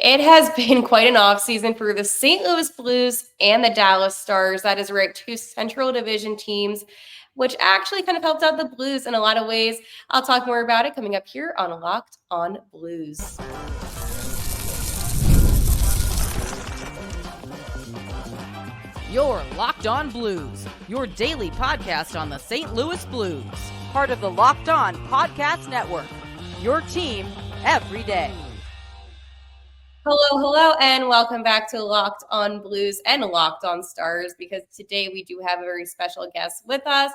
It has been quite an offseason for the St. Louis Blues and the Dallas Stars. That is right, two Central Division teams, which actually kind of helped out the Blues in a lot of ways. I'll talk more about it coming up here on Locked on Blues. You're Locked on Blues, your daily podcast on the St. Louis Blues. Part of the Locked on Podcast Network, your team every day. Hello, and welcome back to Locked on Blues and Locked on Stars, because today we do have a very special guest with us.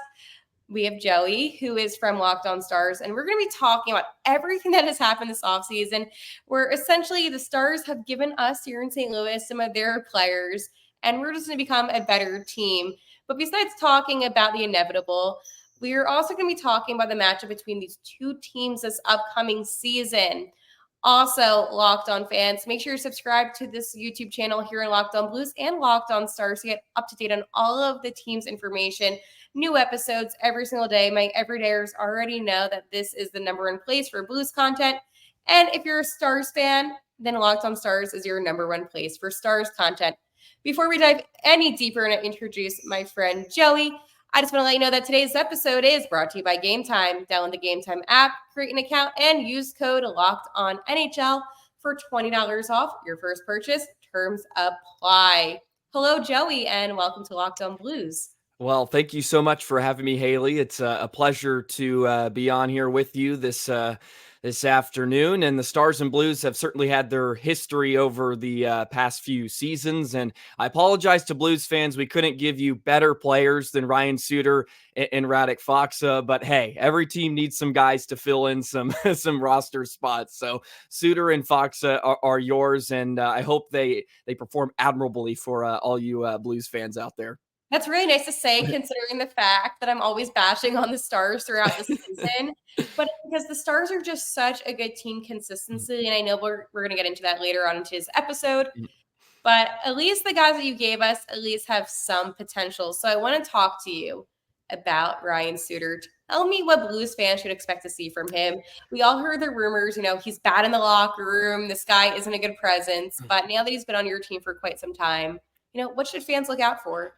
We have Joey, who is from Locked on Stars, and we're going to be talking about everything that has happened this offseason, where essentially the Stars have given us here in St. Louis some of their players, and we're just going to become a better team. But besides talking about the inevitable, we're also going to be talking about the matchup between these two teams this upcoming season. Also, Locked On fans, make sure you subscribe to this YouTube channel here in Locked On Blues and Locked On Stars to get up to date on all of the team's information. New episodes every single day. My everydayers already know that this is the number one place for Blues content. And if you're a Stars fan, then Locked On Stars is your number one place for Stars content. Before we dive any deeper and introduce my friend Joey, I just want to let you know that today's episode is brought to you by Gametime. Download the Gametime app, create an account, and use code LOCKEDONNHL for $20 off your first purchase. Terms apply. Hello, Joey, and welcome to Locked On Blues. Well, thank you so much for having me, Haley. It's a pleasure to be on here with you this afternoon. And the Stars and Blues have certainly had their history over the past few seasons. And I apologize to Blues fans. We couldn't give you better players than Ryan Suter and Radek Faksa. But hey, every team needs some guys to fill in some roster spots. So Suter and Faksa are yours. And I hope they perform admirably for all you Blues fans out there. That's really nice to say, considering the fact that I'm always bashing on the Stars throughout the season. But because the Stars are just such a good team consistently, and I know we're going to get into that later on in today's episode. But at least the guys that you gave us at least have some potential. So I want to talk to you about Ryan Suter. Tell me what Blues fans should expect to see from him. We all heard the rumors, he's bad in the locker room. This guy isn't a good presence. But now that he's been on your team for quite some time, what should fans look out for?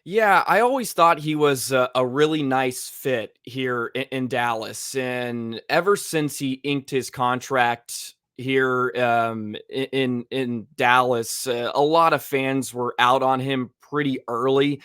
Yeah, I always thought he was a really nice fit here in Dallas. And ever since he inked his contract here in Dallas, a lot of fans were out on him pretty early.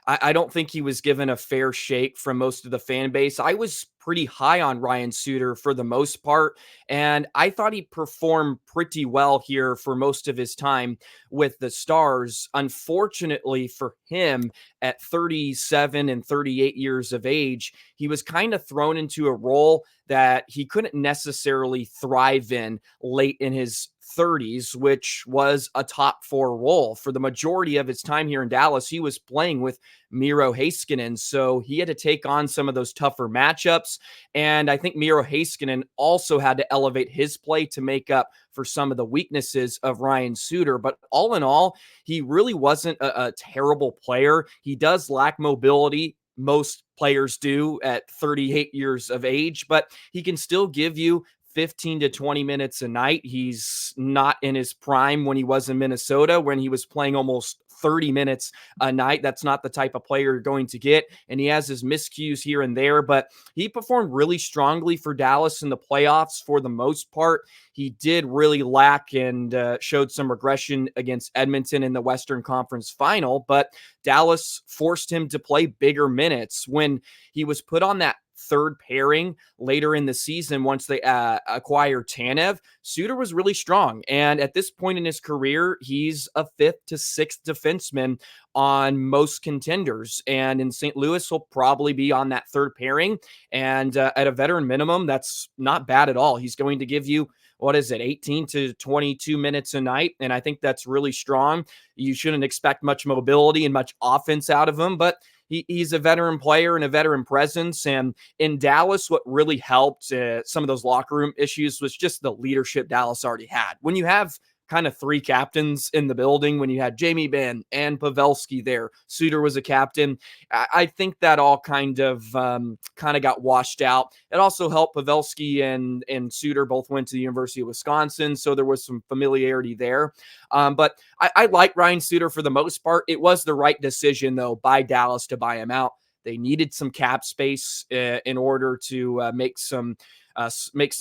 I don't think he was given a fair shake from most of the fan base. I was pretty high on Ryan Suter for the most part, and I thought he performed pretty well here for most of his time with the Stars. Unfortunately for him, at 37 and 38 years of age, he was kind of thrown into a role that he couldn't necessarily thrive in late in his 30s, which was a top four role. For the majority of his time here in Dallas, he was playing with Miro Heiskanen, so he had to take on some of those tougher matchups. And I think Miro Heiskanen also had to elevate his play to make up for some of the weaknesses of Ryan Suter. But all in all, he really wasn't a terrible player. He does lack mobility. Most players do at 38 years of age, but he can still give you 15 to 20 minutes a night. He's not in his prime when he was in Minnesota, when he was playing almost 30 minutes a night. That's not the type of player you're going to get. And he has his miscues here and there, but he performed really strongly for Dallas in the playoffs for the most part. He did really lack and showed some regression against Edmonton in the Western Conference Final, but Dallas forced him to play bigger minutes. When he was put on that third pairing later in the season, once they acquired Tanev, Suter was really strong. And at this point in his career, he's a fifth to sixth defenseman on most contenders. And in St. Louis, he'll probably be on that third pairing. And at a veteran minimum, that's not bad at all. He's going to give you, 18 to 22 minutes a night. And I think that's really strong. You shouldn't expect much mobility and much offense out of him, but he's a veteran player and a veteran presence. And in Dallas, what really helped some of those locker room issues was just the leadership Dallas already had. When you have kind of three captains in the building when you had Jamie Benn and Pavelski there. Suter was a captain. I think that all kind of got washed out. It also helped Pavelski and Suter both went to the University of Wisconsin, so there was some familiarity there. But I like Ryan Suter for the most part. It was the right decision, though, by Dallas to buy him out. They needed some cap space in order to make some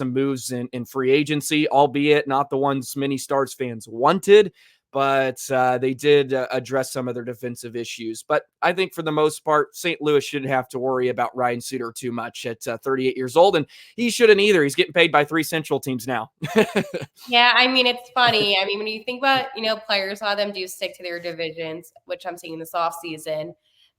moves in free agency, albeit not the ones many Stars fans wanted. But they did address some of their defensive issues. But I think for the most part, St. Louis shouldn't have to worry about Ryan Suter too much at 38 years old. And he shouldn't either. He's getting paid by 3 Central teams now. Yeah, I mean, it's funny. I mean, when you think about, players, a lot of them do stick to their divisions, which I'm seeing this offseason.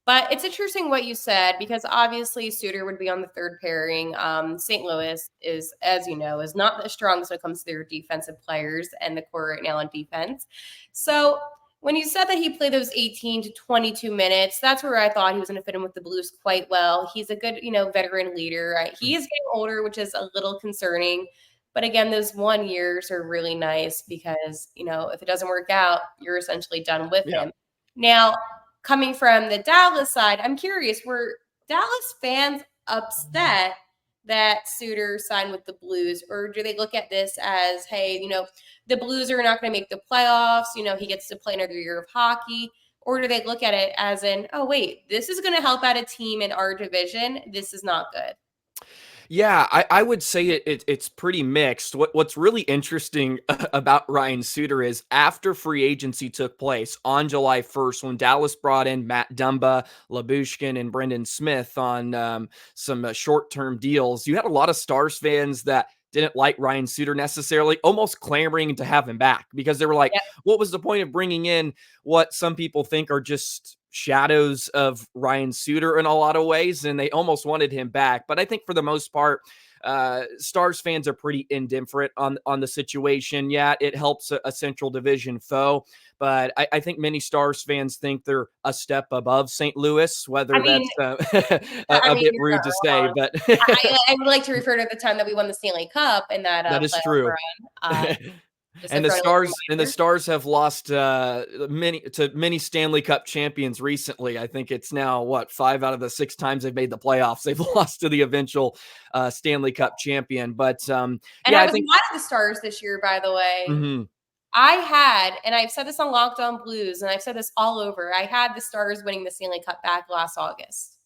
But it's interesting what you said, because obviously Suter would be on the third pairing. St. Louis is, as you know, is not the strongest when it comes to their defensive players and the core right now on defense. So when you said that he played those 18 to 22 minutes, that's where I thought he was going to fit in with the Blues quite well. He's a good, veteran leader. He is getting older, which is a little concerning. But again, those 1 years are really nice because, if it doesn't work out, you're essentially done with him. Now, coming from the Dallas side, I'm curious, were Dallas fans upset that Suter signed with the Blues? Or do they look at this as, hey, the Blues are not going to make the playoffs, he gets to play another year of hockey? Or do they look at it as in, oh, wait, this is going to help out a team in our division. This is not good. Yeah, I would say it's pretty mixed. What's really interesting about Ryan Suter is after free agency took place on July 1st, when Dallas brought in Matt Dumba, Labushkin, and Brendan Smith on some short-term deals, you had a lot of Stars fans that didn't like Ryan Suter necessarily, almost clamoring to have him back because they were like, what was the point of bringing in what some people think are just shadows of Ryan Suter in a lot of ways, and they almost wanted him back. But I think for the most part, Stars fans are pretty indifferent on the situation. Yeah, it helps a Central Division foe, but I think many Stars fans think they're a step above St. Louis, whether that's a bit rude to say. But I would like to refer to the time that we won the Stanley Cup in that is true. And the Stars have lost many Stanley Cup champions recently. I think it's now 5 out of the 6 times they've made the playoffs, they've lost to the eventual Stanley Cup champion. But I think watching the Stars this year, by the way. Mm-hmm. I had, and I've said this on Locked On Blues, and I've said this all over, I had the Stars winning the Stanley Cup back last August.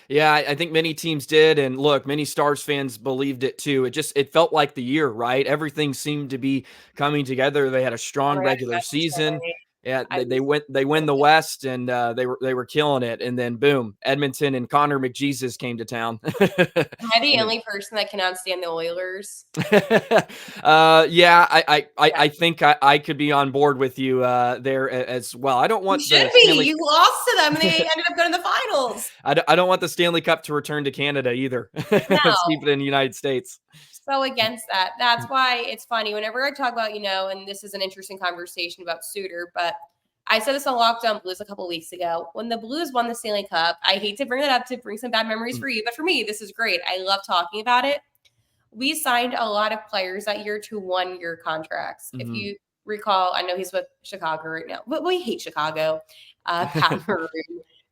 Yeah, I think many teams did. And look, many Stars fans believed it too. It felt like the year, right? Everything seemed to be coming together. They had a strong regular season. Yeah, they win the West, and they were killing it. And then boom, Edmonton and Connor McJesus came to town. Am I the only person that cannot stand the Oilers? Yeah, I think I could be on board with you there as well. I don't want you lost to them, and they ended up going to the finals. I don't want the Stanley Cup to return to Canada either. No. Let's keep it in the United States. So against that, that's why it's funny whenever I talk about, and this is an interesting conversation about Suter, but I said this on Locked On Blues a couple weeks ago. When the Blues won the Stanley Cup, I hate to bring that up to bring some bad memories for you, but for me, this is great. I love talking about it. We signed a lot of players that year to 1-year contracts. Mm-hmm. If you recall, I know he's with Chicago right now, but we hate Chicago, Pat Maroon.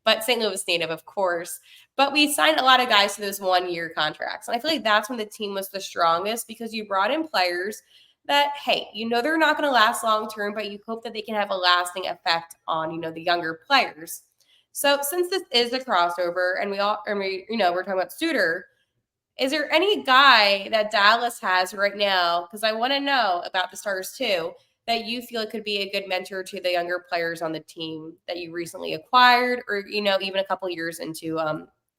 But St. Louis native, of course. But we signed a lot of guys to those 1-year contracts. And I feel like that's when the team was the strongest, because you brought in players that, hey, they're not going to last long term, but you hope that they can have a lasting effect on, the younger players. So since this is a crossover and we're talking about Suter, is there any guy that Dallas has right now? Because I want to know about the Stars too, that you feel could be a good mentor to the younger players on the team that you recently acquired, or, even a couple years into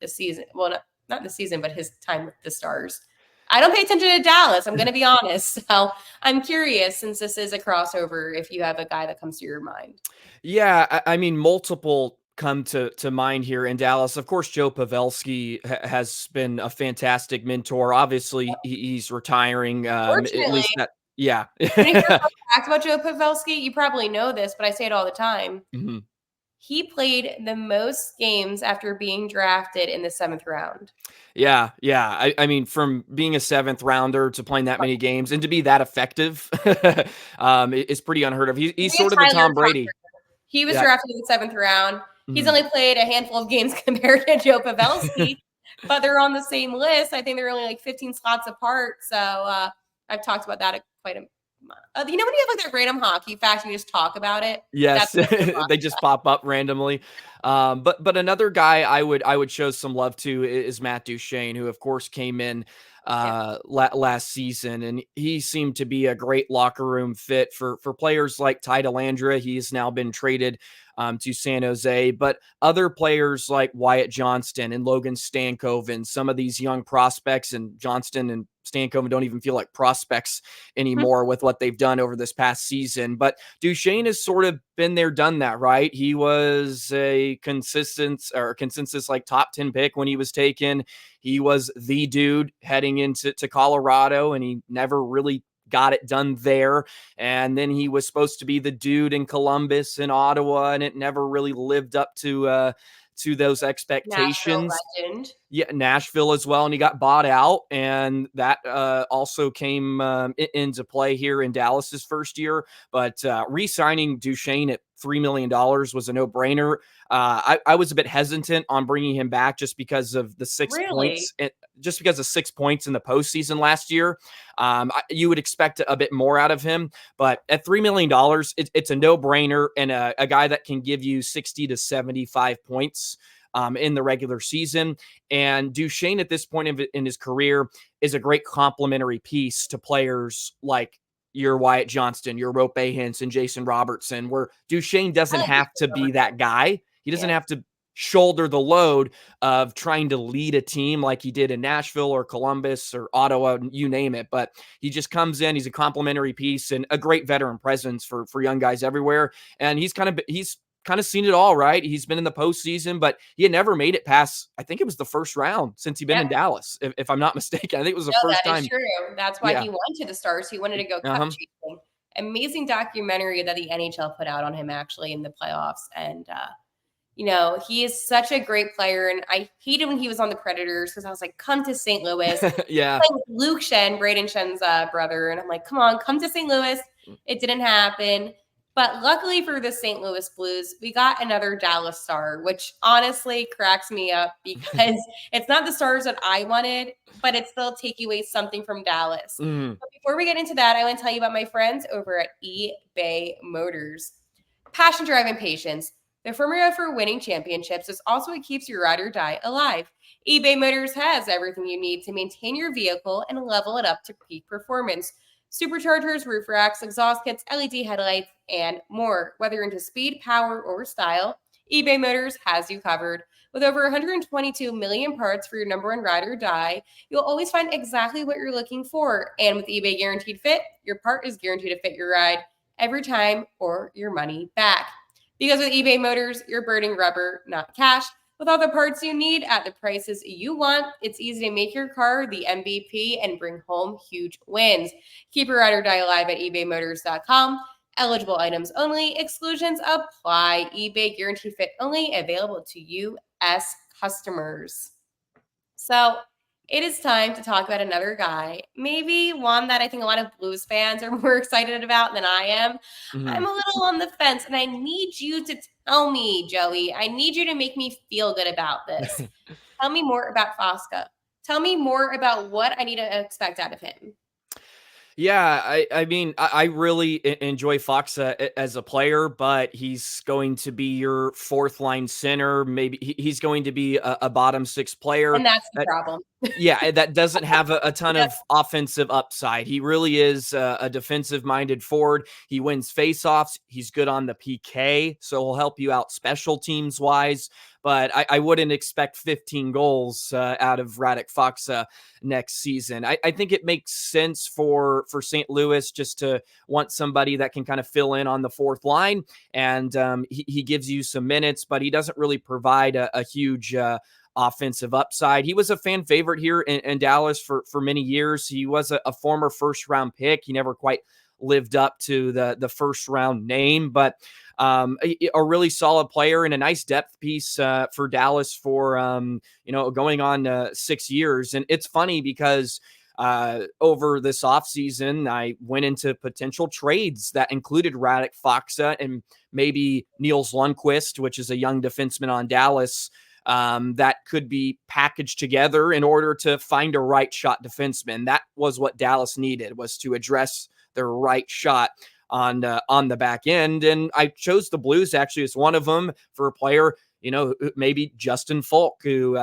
the season. Well, not the season, but his time with the Stars. I don't pay attention to Dallas. I'm going to be honest. So I'm curious, since this is a crossover, if you have a guy that comes to your mind. Yeah, I mean, multiple come to mind here in Dallas. Of course, Joe Pavelski has been a fantastic mentor. Obviously, he's retiring. At least that. Yeah. When you talk about Joe Pavelski, you probably know this, but I say it all the time. Mm-hmm. he played the most games after being drafted in the 7th round. Yeah. I mean, from being a 7th rounder to playing that many games and to be that effective, is pretty unheard of. He's sort of the Tom Brady. He was Yeah. drafted in the 7th round. He's Mhm. only played a handful of games compared to Joe Pavelski, but they're on the same list. I think they're only like 15 slots apart. So I've talked about that quite a you know when you have like that random hockey fact, you just talk about it? Yes, That's they just pop up randomly. But another guy I would show some love to is Matt Duchene, who of course came in last season, and he seemed to be a great locker room fit for players like Ty Dellandrea. He's now been traded to San Jose, but other players like Wyatt Johnston and Logan Stankoven, some of these young prospects, and Johnston and Stankoven don't even feel like prospects anymore with what they've done over this past season. But Duchene has sort of been there, done that, right? He was a consensus like top 10 pick when he was taken. He was the dude heading into Colorado, and he never really got it done there. And then he was supposed to be the dude in Columbus and Ottawa, and it never really lived up to those expectations. Nashville legend. Yeah, Nashville as well, and he got bought out, and that also came into play here in Dallas's first year. But re-signing Duchene at $3 million was a no-brainer. I was a bit hesitant on bringing him back just because of the 6 points. Just because of 6 points in the postseason last year. You would expect a bit more out of him, but at $3 million, it's a no-brainer, and a guy that can give you 60 to 75 points in the regular season. And Duchene at this point in his career is a great complementary piece to players like your Wyatt Johnston, your Rope Hinson, Jason Robertson, where Duchene doesn't have to be that guy. He doesn't have to shoulder the load of trying to lead a team like he did in Nashville or Columbus or Ottawa, you name it. But he just comes in, he's a complimentary piece and a great veteran presence for young guys everywhere. And he's kind of seen it all, right? He's been in the postseason, but he had never made it past, I think it was the first round since he'd been in Dallas, if I'm not mistaken. I think it was the first time. That is true. That's why he went to the Stars. He wanted to go cup chasing. Amazing documentary that the NHL put out on him actually in the playoffs. And, he is such a great player. And I hated when he was on the Predators because I was like, come to St. Louis. Yeah. Playing with Luke Shen, Braden Shen's brother. And I'm like, come on, come to St. Louis. It didn't happen. But luckily for the St. Louis Blues, we got another Dallas star, which honestly cracks me up because it's not the stars that I wanted, but it still take away something from Dallas. But before we get into that, I want to tell you about my friends over at eBay Motors. Passion, drive, and patience. The formula for winning championships is also what keeps your ride or die alive. eBay Motors has everything you need to maintain your vehicle and level it up to peak performance. Superchargers, roof racks, exhaust kits, LED headlights, and more. Whether you're into speed, power, or style, eBay Motors has you covered. With over 122 million parts for your number one ride or die, you'll always find exactly what you're looking for. And with eBay Guaranteed Fit, your part is guaranteed to fit your ride every time or your money back. Because with eBay Motors, you're burning rubber, not cash. With all the parts you need at the prices you want, it's easy to make your car the MVP and bring home huge wins. Keep your ride or die alive at ebaymotors.com. Eligible items only. Exclusions apply. eBay Guaranteed Fit only. Available to U.S. customers. So it is time to talk about another guy, maybe one that I think a lot of Blues fans are more excited about than I am. I'm a little on the fence, and I need you to tell me, Joey. I need you to make me feel good about this. Tell me more about Faksa. Tell me more about what I need to expect out of him. Yeah, I mean, I really enjoy Faksa as a player, but he's going to be your fourth line center. Maybe he's going to be a bottom six player. And that's the problem. Yeah, that doesn't have a ton of offensive upside. He really is a defensive-minded forward. He wins faceoffs. He's good on the PK, so he'll help you out special teams-wise. But I wouldn't expect 15 goals out of Radek Faksa next season. I think it makes sense for St. Louis just to want somebody that can kind of fill in on the fourth line, and he gives you some minutes, but he doesn't really provide a huge offensive upside. He was a fan favorite here in Dallas for many years. He was a former first-round pick. He never quite lived up to the first round name, but a really solid player and a nice depth piece for Dallas for going on 6 years. And it's funny because over this offseason, I went into potential trades that included Radek Faksa and maybe Niels Lundqvist, which is a young defenseman on Dallas, that could be packaged together in order to find a right shot defenseman. That was what Dallas needed, was to address their right shot on the back end. And I chose the Blues actually as one of them for a player, maybe Justin Falk, who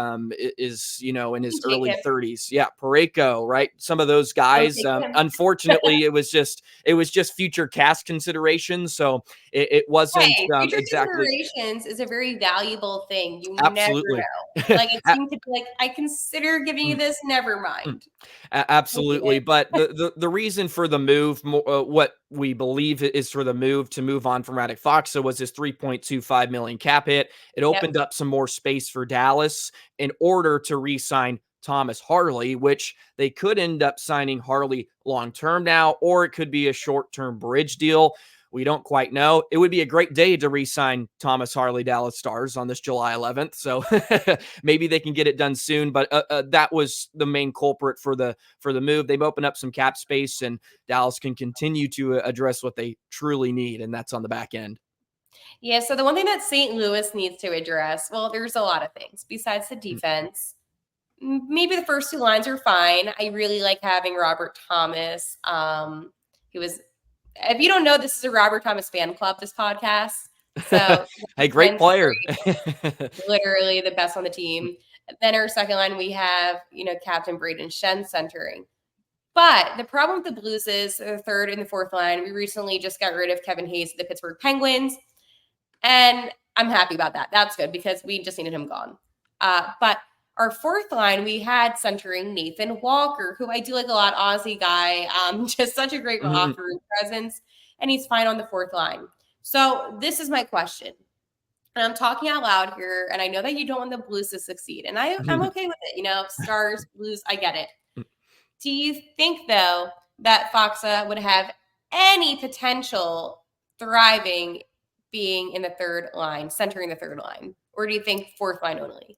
is, in his early 30s. Yeah, Parayko, right? Some of those guys. Unfortunately, it was just future cast considerations. So it wasn't future exactly. Considerations is a very valuable thing. You Absolutely. Never know. Like it seemed to be like, I consider giving you this. Never mind. Absolutely. But the reason for the move, what we believe is for the move to move on from Radek Faksa, was his $3.25 million cap hit. It opened up some more space for Dallas in order to re-sign Thomas Harley, which they could end up signing Harley long-term now, or it could be a short-term bridge deal. We don't quite know. It would be a great day to re-sign Thomas Harley, Dallas Stars, on this July 11th. So maybe they can get it done soon. But that was the main culprit for the move. They've opened up some cap space, and Dallas can continue to address what they truly need, and that's on the back end. Yeah, so the one thing that St. Louis needs to address, well, there's a lot of things besides the defense. Maybe the first two lines are fine. I really like having Robert Thomas. He was, if you don't know, this is a Robert Thomas fan club, this podcast. So hey, great player. Literally the best on the team. Then our second line, we have, Captain Braden Shen centering. But the problem with the Blues is the third and the fourth line. We recently just got rid of Kevin Hayes of the Pittsburgh Penguins. And I'm happy about that. That's good because we just needed him gone. But our fourth line, we had centering Nathan Walker, who I do like a lot, Aussie guy, just such a great roster presence, and he's fine on the fourth line. So this is my question, and I'm talking out loud here, and I know that you don't want the Blues to succeed, and I'm okay with it. Stars, Blues, I get it. Do you think, though, that Faksa would have any potential thriving being in the third line, centering the third line? Or do you think fourth line only?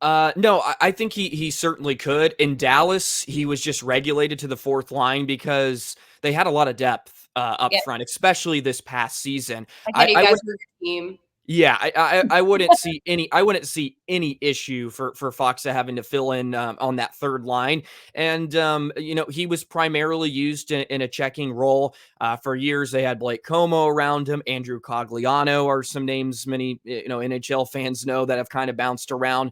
No, I think he certainly could. In Dallas, he was just regulated to the fourth line because they had a lot of depth up front, especially this past season. I get you guys were a team. Yeah, I wouldn't see any issue for Faksa having to fill in on that third line. And he was primarily used in a checking role for years. They had Blake Como around him. Andrew Cogliano are some names many NHL fans know that have kind of bounced around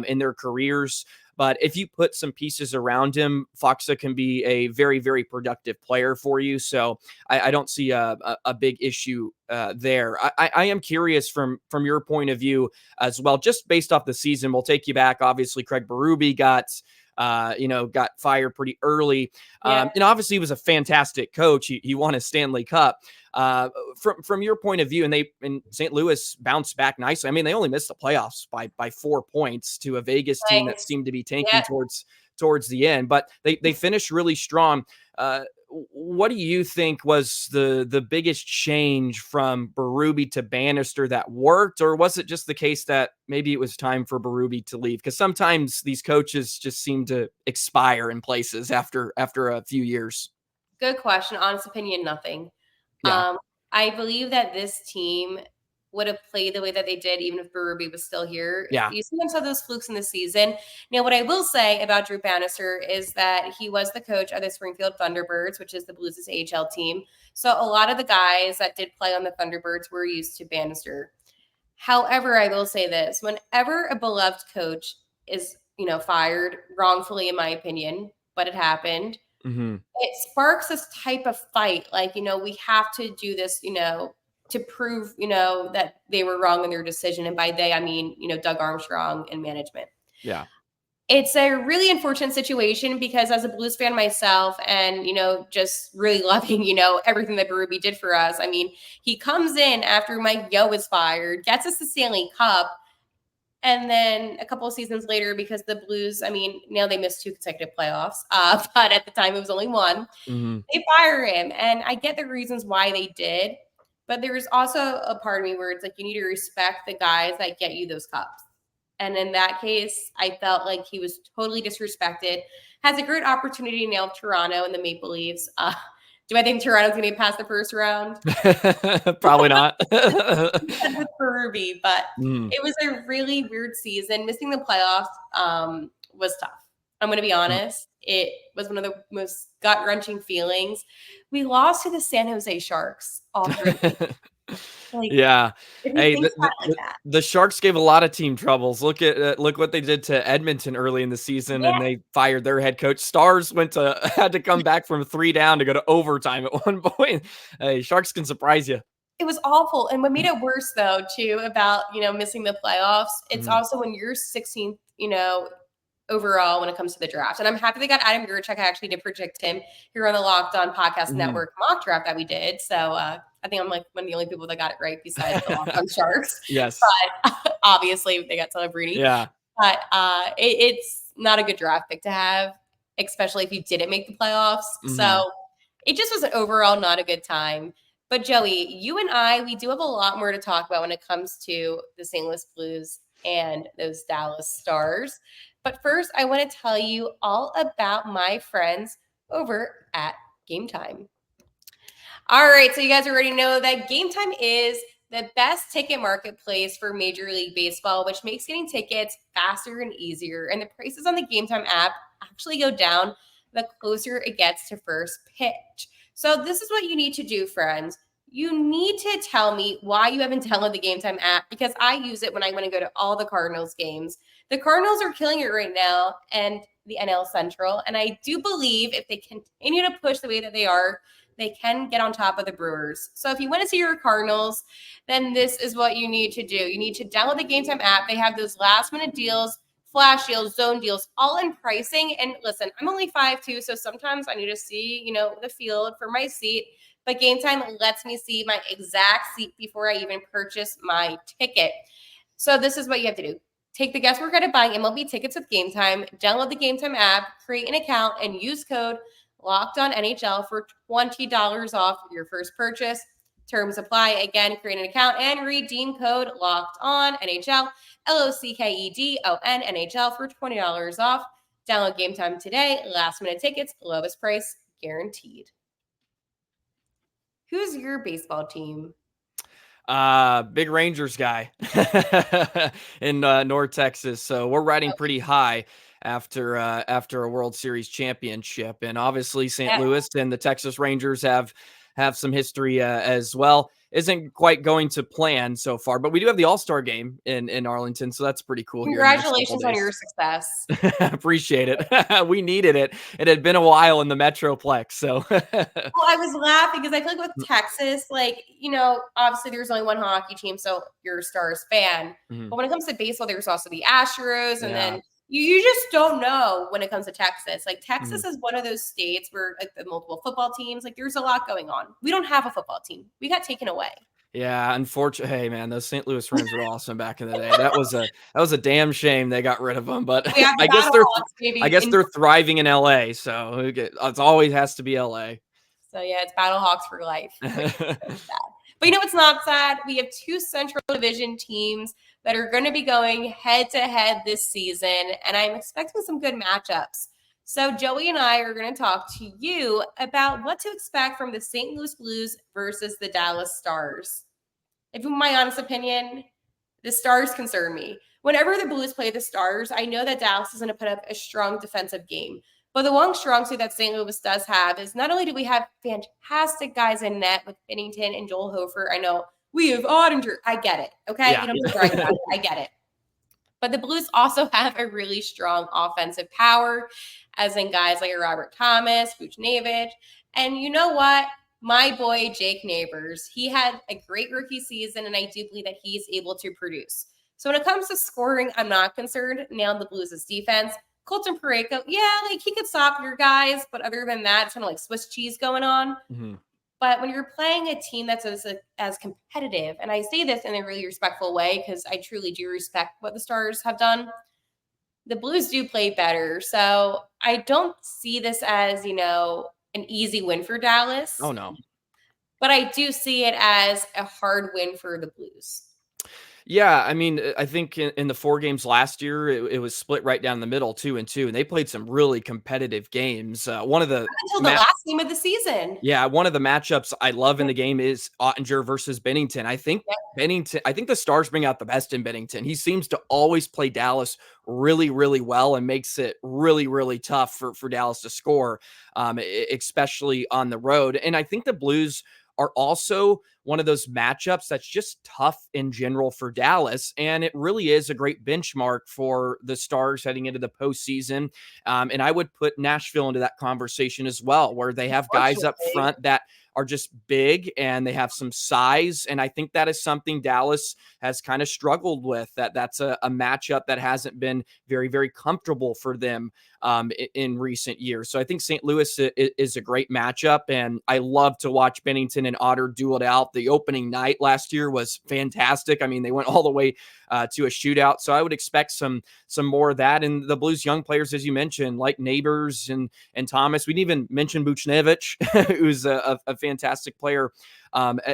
in their careers. But if you put some pieces around him, Faksa can be a very, very productive player for you. So I don't see a big issue there. I am curious from your point of view as well, just based off the season. We'll take you back. Obviously, Craig Berube got fired pretty early. And obviously he was a fantastic coach. He won a Stanley Cup. From your point of view, and St. Louis bounced back nicely. I mean, they only missed the playoffs by 4 points to a Vegas team that seemed to be tanking towards the end, but they finished really strong. What do you think was the biggest change from Berube to Bannister that worked, or was it just the case that maybe it was time for Berube to leave? Because sometimes these coaches just seem to expire in places after a few years. Good question. Honest opinion, nothing. Yeah. I believe that this team would have played the way that they did even if Berube was still here. Yeah. You sometimes have those flukes in the season. Now, what I will say about Drew Bannister is that he was the coach of the Springfield Thunderbirds, which is the Blues' AHL team. So a lot of the guys that did play on the Thunderbirds were used to Bannister. However, I will say this. Whenever a beloved coach is, fired wrongfully, in my opinion, but it happened, it sparks this type of fight. Like, we have to do this, to prove, that they were wrong in their decision. And by they, I mean, Doug Armstrong and management. Yeah. It's a really unfortunate situation because as a Blues fan myself and, just really loving, everything that Berube did for us. I mean, he comes in after Mike Yeo was fired, gets us the Stanley Cup, And then a couple of seasons later, because the Blues, I mean, now they missed 2 consecutive playoffs, but at the time it was only 1, they fire him. And I get the reasons why they did, but there was also a part of me where it's like, you need to respect the guys that get you those cups. And in that case, I felt like he was totally disrespected. Has a great opportunity now with Toronto and the Maple Leafs. Do I think Toronto's going to get past the first round? Probably not. With Furby, but it was a really weird season. Missing the playoffs was tough. I'm going to be honest. It was one of the most gut-wrenching feelings. We lost to the San Jose Sharks all through. Yeah. Hey, the Sharks gave a lot of team troubles. Look what they did to Edmonton early in the season, and they fired their head coach. Stars had to come back from 3 down to go to overtime at one point. Hey, Sharks can surprise you. It was awful. And what made it worse, though, too, about, missing the playoffs, it's also when you're 16th, overall when it comes to the draft. And I'm happy they got Adam Gurchek. I actually did predict him here on the Locked On Podcast Network mock draft that we did. So I think I'm like one of the only people that got it right besides the Locked On Sharks. Yes. But obviously they got Celebrity. Yeah. But it's not a good draft pick to have, especially if you didn't make the playoffs. So it just was overall not a good time. But Joey, you and I, we do have a lot more to talk about when it comes to the St. Louis Blues and those Dallas Stars. But first, I want to tell you all about my friends over at Gametime. All right, so you guys already know that Gametime is the best ticket marketplace for Major League Baseball, which makes getting tickets faster and easier. And the prices on the Gametime app actually go down the closer it gets to first pitch. So this is what you need to do, friends. You need to tell me why you haven't downloaded the Gametime app, because I use it when I want to go to all the Cardinals games. The Cardinals are killing it right now and the NL Central. And I do believe if they continue to push the way that they are, they can get on top of the Brewers. So if you want to see your Cardinals, then this is what you need to do. You need to download the Gametime app. They have those last minute deals, flash deals, zone deals, all in pricing. And listen, I'm only 5'2", so sometimes I need to see, the field for my seat. But Gametime lets me see my exact seat before I even purchase my ticket. So this is what you have to do. Take the guesswork out of buying MLB tickets with Gametime. Download the Gametime app, create an account, and use code LOCKEDONNHL for $20 off your first purchase. Terms apply. Again, create an account and redeem code LOCKEDONNHL, LOCKEDONNHL for $20 off. Download Gametime today. Last minute tickets, lowest price guaranteed. Who's your baseball team? Big Rangers guy in North Texas. So we're riding pretty high after a World Series championship. And obviously St. Louis and the Texas Rangers have some history as well. Isn't quite going to plan so far, but we do have the All-Star game in Arlington, so that's pretty cool. Congratulations on your success. Appreciate it. We needed it. It had been a while in the Metroplex, so. Well, I was laughing because I feel like with Texas, obviously there's only one hockey team, so you're a Stars fan. But when it comes to baseball, there's also the Astros, and then you just don't know when it comes to Texas. Like Texas is one of those states where the multiple football teams, there's a lot going on. We don't have a football team. We got taken away. Yeah, unfortunately, hey man, those St. Louis Rams were awesome back in the day. That was a damn shame they got rid of them. But I guess they're thriving in LA, so it always has to be LA. So yeah, it's Battlehawks for life. But it's not sad. We have 2 Central Division teams that are going to be going head-to-head this season, and I'm expecting some good matchups. So Joey and I are going to talk to you about what to expect from the St. Louis Blues versus the Dallas Stars. If you want my honest opinion, the Stars concern me. Whenever the Blues play the Stars, I know that Dallas is going to put up a strong defensive game. But the one strong suit that St. Louis does have is not only do we have fantastic guys in net with Binnington and Joel Hofer. I know we have Ottinger. I get it. Okay. Yeah. You don't have to brag about it. I get it. But the Blues also have a really strong offensive power, as in guys like Robert Thomas, Buchnevich. And you know what? My boy, Jake Neighbors, he had a great rookie season, and I do believe that he's able to produce. So when it comes to scoring, I'm not concerned. Now the Blues' defense, Colton Parayko, he could stop your guys, but other than that, it's kind of like Swiss cheese going on. But when you're playing a team that's as competitive, and I say this in a really respectful way because I truly do respect what the Stars have done, the Blues do play better. So I don't see this as, an easy win for Dallas. Oh, no. But I do see it as a hard win for the Blues. Yeah, I mean, I think in the 4 games last year, it was split right down the middle, 2-2, and they played some really competitive games. One of the until the last game of the season. Yeah, one of the matchups I love in the game is Ottinger versus Bennington. I think the Stars bring out the best in Bennington. He seems to always play Dallas really, really well and makes it really, really tough for Dallas to score, especially on the road. And I think the Blues are also one of those matchups that's just tough in general for Dallas. And it really is a great benchmark for the Stars heading into the postseason. And I would put Nashville into that conversation as well, where they have guys up front that are just big and they have some size. And I think that is something Dallas has kind of struggled with. That's a matchup that hasn't been very, very comfortable for them in recent years. So I think St. Louis is a great matchup, and I love to watch Bennington and Otter duel it out. The opening night last year was fantastic. I mean, they went all the way to a shootout. So I would expect some more of that. And the Blues young players, as you mentioned, like Neighbors and Thomas. We didn't even mention Buchnevich, who's a fantastic player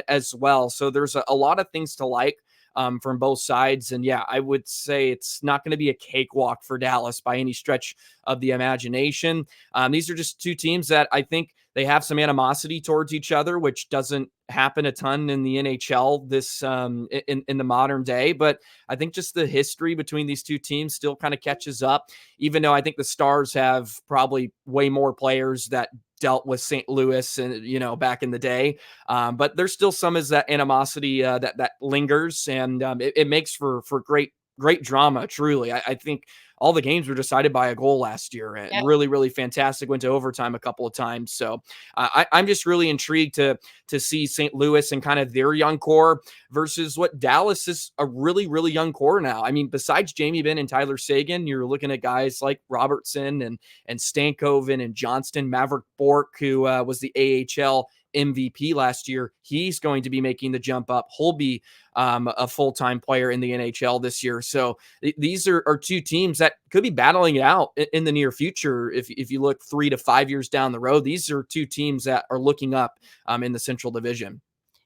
as well. So there's a lot of things to like from both sides. And yeah, I would say it's not going to be a cakewalk for Dallas by any stretch of the imagination. These are just two teams that I think they have some animosity towards each other, which doesn't happen a ton in the NHL this in the modern day. But I think just the history between these two teams still kind of catches up, even though I think the Stars have probably way more players that dealt with St. Louis and, back in the day. But there's still some of that animosity that lingers, and it makes for great drama. Truly. I think all the games were decided by a goal last year, and really, really fantastic. Went to overtime a couple of times. So I'm just really intrigued to see St. Louis and kind of their young core versus what Dallas is, a really, really young core now. I mean, besides Jamie Benn and Tyler Seguin, you're looking at guys like Robertson and Stankoven and Johnston, Maverick Bork, who was the AHL MVP last year. He's going to be making the jump up. He'll be a full-time player in the NHL this year. So these are two teams that could be battling it out in the near future. If you look 3 to 5 years down the road, these are two teams that are looking up in the Central Division.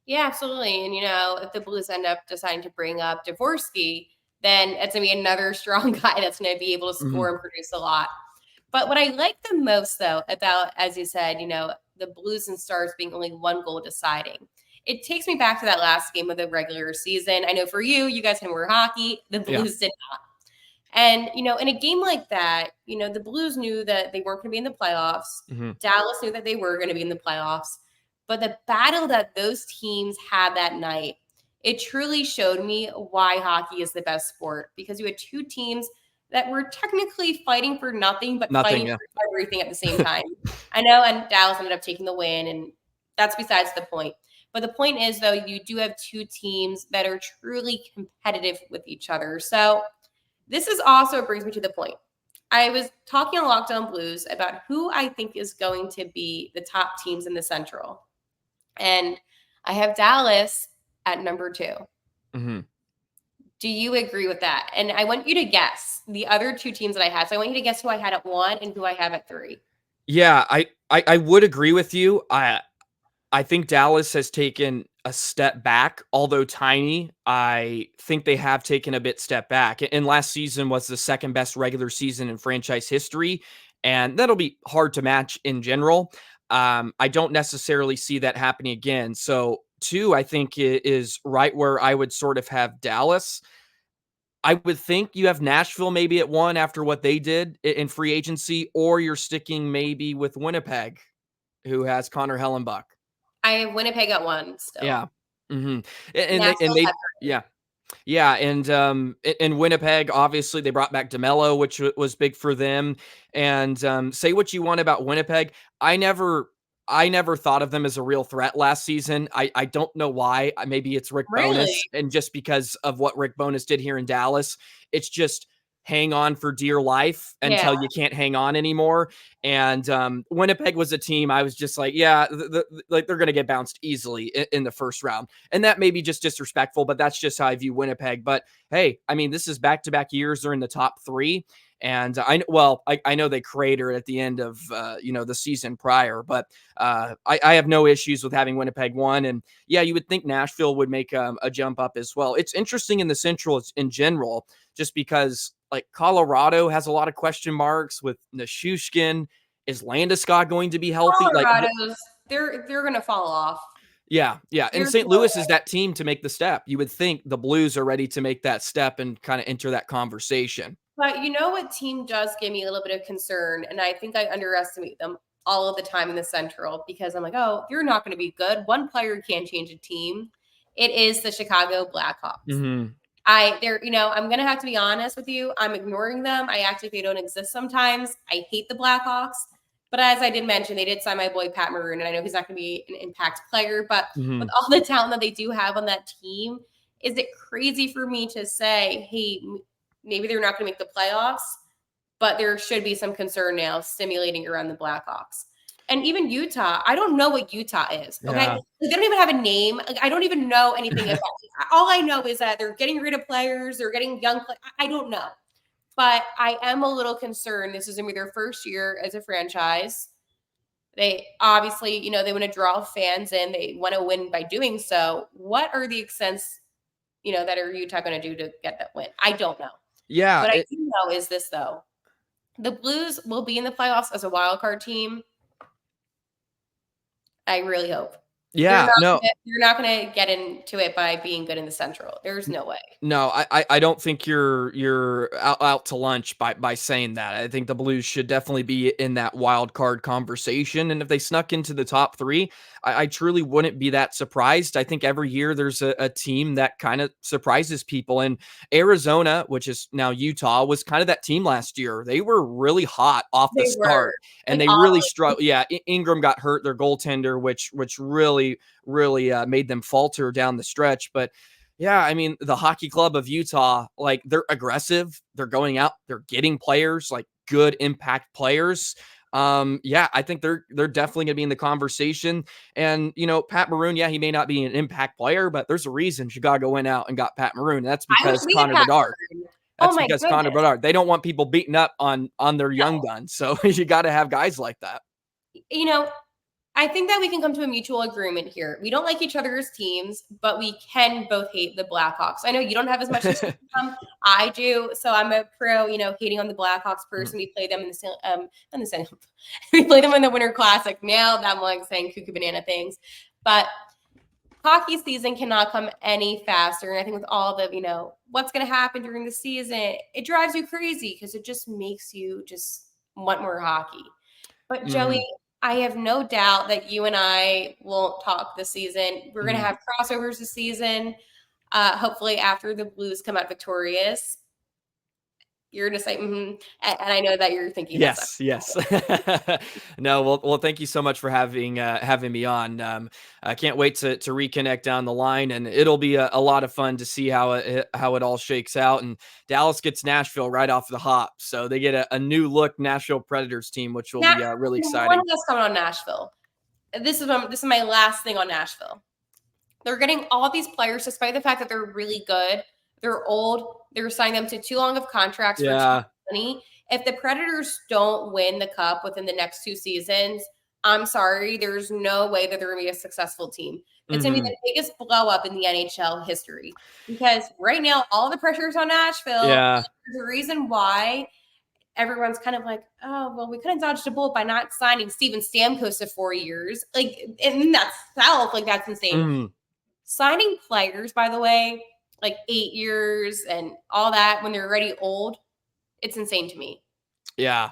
Yeah, absolutely. And, if the Blues end up deciding to bring up Dvorsky, then it's going to be another strong guy that's going to be able to score and produce a lot. But what I like the most, though, about, as you said, the Blues and Stars being only one goal deciding, it takes me back to that last game of the regular season. I know for you guys can wear hockey. The Blues did not. And, in a game like that, the Blues knew that they weren't going to be in the playoffs. Dallas knew that they were going to be in the playoffs. But the battle that those teams had that night, it truly showed me why hockey is the best sport, because you had two teams that were technically fighting for nothing, but fighting for everything at the same time. I know, and Dallas ended up taking the win, and that's besides the point. But the point is, though, you do have two teams that are truly competitive with each other. So this is also brings me to the point. I was talking on Locked On Blues about who I think is going to be the top teams in the Central. And I have Dallas at number 2. Do you agree with that? And I want you to guess the other two teams that I had. So I want you to guess who I had at 1 and who I have at 3. Yeah, I would agree with you. I think Dallas has taken a step back, although tiny. I think they have taken a bit step back. And last season was the second best regular season in franchise history, and that'll be hard to match in general. I don't necessarily see that happening again. So 2, I think, is right where I would sort of have Dallas. I would think you have Nashville maybe at 1 after what they did in free agency, or you're sticking maybe with Winnipeg, who has Connor Hellenbuck. I have Winnipeg at 1 still. Yeah. And they yeah. And in Winnipeg, obviously they brought back DeMello, which was big for them. And say what you want about Winnipeg. I never thought of them as a real threat last season. I don't know why. Maybe it's Rick Bowness, and just because of what Rick Bowness did here in Dallas, it's just hang on for dear life until you can't hang on anymore. And Winnipeg was a team I was just like, yeah, like they're going to get bounced easily in the first round. And that may be just disrespectful, but that's just how I view Winnipeg. But hey, I mean, this is back-to-back years. They're in the top 3. And I know they cratered at the end of, the season prior, but I have no issues with having Winnipeg 1. And yeah, you would think Nashville would make a jump up as well. It's interesting in the Central in general, just because like Colorado has a lot of question marks with Nichushkin. Is Landeskog going to be healthy? Colorado's, they're going to fall off. Yeah. And St. Louis is that team to make the step. You would think the Blues are ready to make that step and kind of enter that conversation. But you know what team does give me a little bit of concern, and I think I underestimate them all of the time in the Central, because I'm like, oh, you're not going to be good. One player can't change a team. It is the Chicago Blackhawks. Mm-hmm. I'm going to have to be honest with you. I'm ignoring them. I act like they don't exist sometimes. I hate the Blackhawks. But as I did mention, they did sign my boy Pat Maroon, and I know he's not going to be an impact player. But with all the talent that they do have on that team, is it crazy for me to say, hey, maybe they're not going to make the playoffs, but there should be some concern now stimulating around the Blackhawks? And even Utah, I don't know what Utah is. Okay. Yeah. They don't even have a name. Like, I don't even know anything about it. All I know is that they're getting rid of players. They're getting young players. I don't know. But I am a little concerned. This is going to be their first year as a franchise. They obviously, they want to draw fans in. They want to win by doing so. What are the extents, that are Utah going to do to get that win? I don't know. Yeah. What I do know is this, though. The Blues will be in the playoffs as a wild card team. I really hope. Yeah, you're not going to get into it by being good in the Central. There's no way. No, I don't think you're out to lunch by saying that. I think the Blues should definitely be in that wild card conversation. And if they snuck into the top 3, I truly wouldn't be that surprised. I think every year there's a team that kind of surprises people. And Arizona, which is now Utah, was kind of that team last year. They were really hot off the start, and they really struggled. Yeah, Ingram got hurt, their goaltender, which really made them falter down the stretch. But yeah, I mean, the Hockey Club of Utah, like, they're aggressive. They're going out. They're getting players, like good impact players. Yeah, I think they're definitely going to be in the conversation. And, Pat Maroon, yeah, he may not be an impact player, but there's a reason Chicago went out and got Pat Maroon. That's because Connor Bedard. That's because Connor Bedard. They don't want people beating up on their young guns. So you got to have guys like that. I think that we can come to a mutual agreement here. We don't like each other's teams, but we can both hate the Blackhawks. I know you don't have as much as I do, so I'm a pro, hating on the Blackhawks person. We play them in the we play them in the Winter Classic. Now that I'm like saying cuckoo banana things, but hockey season cannot come any faster. And I think with all the, what's going to happen during the season, it drives you crazy because it just makes you just want more hockey. But Joey, I have no doubt that you and I won't talk this season. We're going to have crossovers this season. Hopefully after the Blues come out victorious. You're going to say, and I know that you're thinking. Yes. No, well, thank you so much for having me on. I can't wait to reconnect down the line, and it'll be a lot of fun to see how it all shakes out. And Dallas gets Nashville right off the hop, so they get a new look Nashville Predators team, which will be really exciting. One last comment on Nashville. This is my last thing on Nashville. They're getting all these players, despite the fact that they're really good. They're old. They're signing them to too long of contracts for money. If the Predators don't win the cup within the next 2 seasons, I'm sorry, there's no way that they're going to be a successful team. It's going to be the biggest blow up in the NHL history, because right now all the pressure is on Nashville. Yeah. There's a reason why everyone's kind of like, oh, well, we could have dodged a bullet by not signing Steven Stamkos to 4 years. Like, in that self, like, that's insane. Signing players, by the way, like 8 years and all that when they're already old, it's insane to me. Yeah.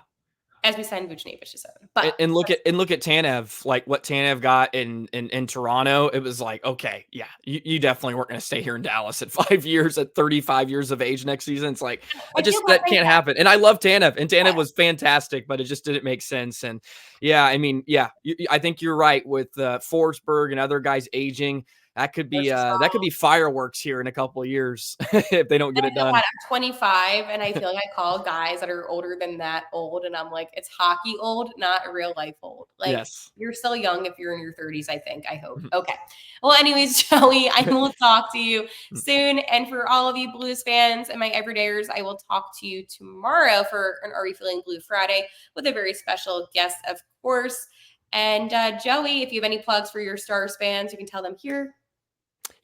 As we signed Vucinovic to 7. But and look at Tanev, like what Tanev got in Toronto. It was like, okay, yeah, you definitely weren't going to stay here in Dallas at 5 years, at 35 years of age next season. It's like, that can't happen. And I love Tanev, and Tanev was fantastic, but it just didn't make sense. And yeah, I mean, yeah, I think you're right with Forsberg and other guys aging. That could be fireworks here in a couple of years if they don't get it done. I'm 25 and I feel like I call guys that are older than that old, and I'm like, it's hockey old, not real life old. Like, Yes. you're still young if you're in your 30s, I think. I hope. Okay. Well, anyways, Joey, I will talk to you soon. And for all of you Blues fans and my everydayers, I will talk to you tomorrow for an Are We Feeling Blue Friday with a very special guest, of course. And Joey, if you have any plugs for your Stars fans, you can tell them here.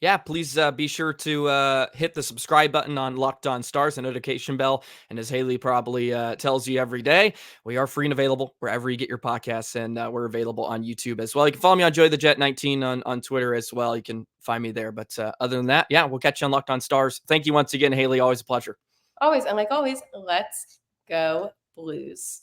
Yeah, please be sure to hit the subscribe button on Locked On Stars, the notification bell. And as Haley probably tells you every day, we are free and available wherever you get your podcasts, and we're available on YouTube as well. You can follow me on Joey the Jet 19 on Twitter as well. You can find me there. But other than that, yeah, we'll catch you on Locked On Stars. Thank you once again, Haley. Always a pleasure. Always. And like always, let's go Blues.